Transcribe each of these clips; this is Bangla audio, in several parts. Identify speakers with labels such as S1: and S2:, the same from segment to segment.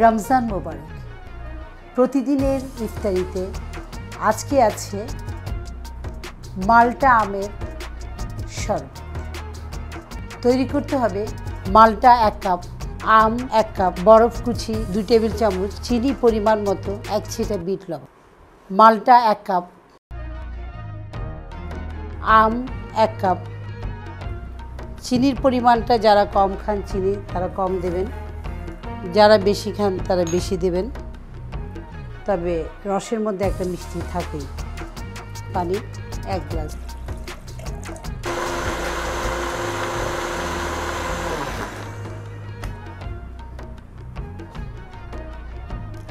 S1: রমজান মোবারক। প্রতিদিনের ইফতারিতে আজকে আছে মাল্টা আমের শরবত। তৈরি করতে হবে মাল্টা 1 কাপ, আম 1 কাপ, বরফ কুচি 2 টেবিল চামচ, চিনি পরিমাণ মতো, 1 ছিটা বিট লবণ। মাল্টা 1 কাপ, আম 1 কাপ। চিনির পরিমাণটা যারা কম খান চিনি তারা কম দেবেন, যারা বেশি খান তারা বেশি দেবেন। তবে রসের মধ্যে একটা মিষ্টি থাকেই। পানি 1 গ্লাস।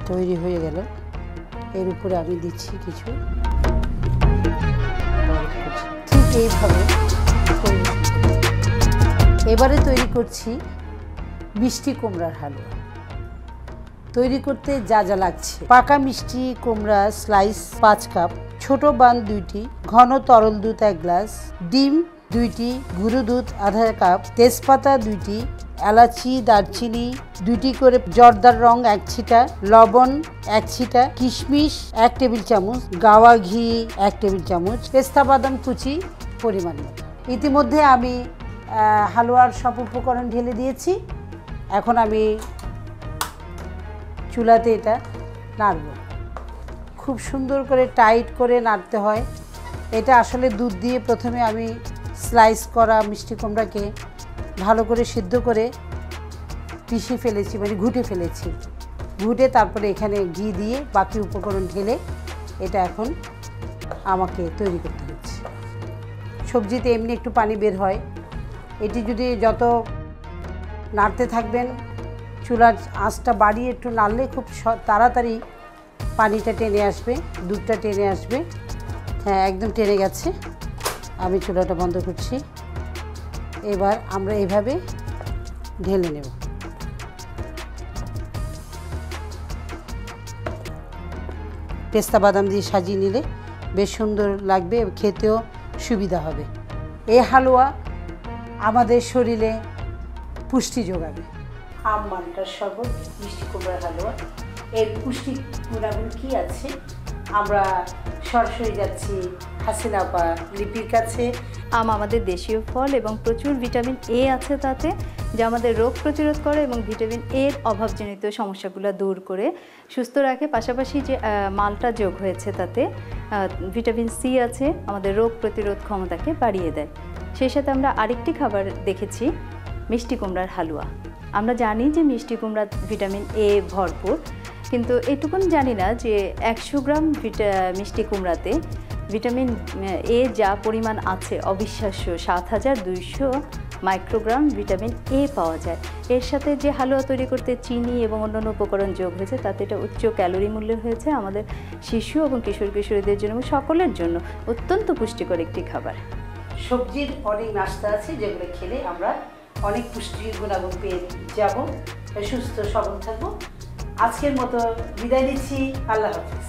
S1: তৈরি হয়ে গেল। এর উপরে আমি দিচ্ছি কিছু ঠিক এইভাবে। এবারে তৈরি করছি মিষ্টি কুমড়ার হালুয়া। তৈরি করতে যা যা লাগছে: পাকা মিষ্টি কুমড়া স্লাইস 5 কাপ, ছোট বান 2টি, ঘন তরল দুধ 1 গ্লাস, ডিম 2টি, গুঁড়ো দুধ আধা কাপ, তেজপাতা 2টি, এলাচি দারচিনি 2টি করে, জর্দার রং 1 ছিটা, লবণ 1 ছিটা, কিশমিশ 1 টেবিল চামচ, গাওয়া ঘি 1 টেবিল চামচ, পেস্তা বাদাম কুচি পরিমাণ মতো। ইতিমধ্যে আমি হালুয়ার সব উপকরণ ঢেলে দিয়েছি। এখন আমি চুলাতে এটা নাড়ব। খুব সুন্দর করে টাইট করে নাড়তে হয়। এটা আসলে দুধ দিয়ে প্রথমে আমি স্লাইস করা মিষ্টি কুমড়াকে ভালো করে সিদ্ধ করে পিষে ফেলেছি, মানে ঘুটে ফেলেছি। ঘুটে তারপরে এখানে ঘি দিয়ে বাকি উপকরণ ঢেলে এটা এখন আমাকে তৈরি করতে হচ্ছে। সবজিতে এমনি একটু পানি বের হয়। এটি যদি যত নাড়তে থাকবেন, চুলার আঁচটা বাড়িয়ে একটু নাড়লে খুব তাড়াতাড়ি পানিটা টেনে আসবে, দুধটা টেনে আসবে। হ্যাঁ, একদম টেনে গেছে। আমি চুলাটা বন্ধ করছি। এবার আমরা এইভাবে ঢেলে নেব। পেস্তা বাদাম দিয়ে সাজিয়ে নিলে বেশ সুন্দর লাগবে, খেতেও সুবিধা হবে। এই হালুয়া আমাদের শরীরে পুষ্টি যোগাবে। আম মাল্টার শরবত, মিষ্টি কুমড়ার হালুয়া, এর পুষ্টি গুণাগুণ কী আছে? আমরা সরাসরি যাচ্ছি হাসিনা আপা লিপির কাছে।
S2: আম আমাদের দেশীয় ফল এবং প্রচুর ভিটামিন এ আছে তাতে, যা আমাদের রোগ প্রতিরোধ করে এবং ভিটামিন এর অভাবজনিত সমস্যাগুলো দূর করে সুস্থ রাখে। পাশাপাশি যে মালটা যোগ হয়েছে তাতে ভিটামিন সি আছে, আমাদের রোগ প্রতিরোধ ক্ষমতাকে বাড়িয়ে দেয়। সেই সাথে আমরা আরেকটি খাবার দেখেছি, মিষ্টি কুমড়ার হালুয়া। আমরা জানি যে মিষ্টি কুমড়া ভিটামিন এ ভরপুর, কিন্তু এটুকুন জানি না যে 100 গ্রাম মিষ্টি কুমড়াতে ভিটামিন এ যা পরিমাণ আছে অবিশ্বাস্য 7200 মাইক্রোগ্রাম ভিটামিন এ পাওয়া যায়। এর সাথে যে হালুয়া তৈরি করতে চিনি এবং অন্যান্য উপকরণ যোগ হয়েছে তাতে এটা উচ্চ ক্যালোরি মূল্যের হয়েছে। আমাদের শিশু এবং কিশোর কিশোরীদের জন্য এবং সকলের জন্য অত্যন্ত পুষ্টিকর একটি খাবার।
S1: সবজির অনেক নাস্তা আছে যেগুলো খেলে আমরা অনেক পুষ্টির গুণাগুণ পেয়ে যাব, সুস্থ সবল থাকবো। আজকের মতো বিদায় নিচ্ছি। আল্লাহ হাফেজ।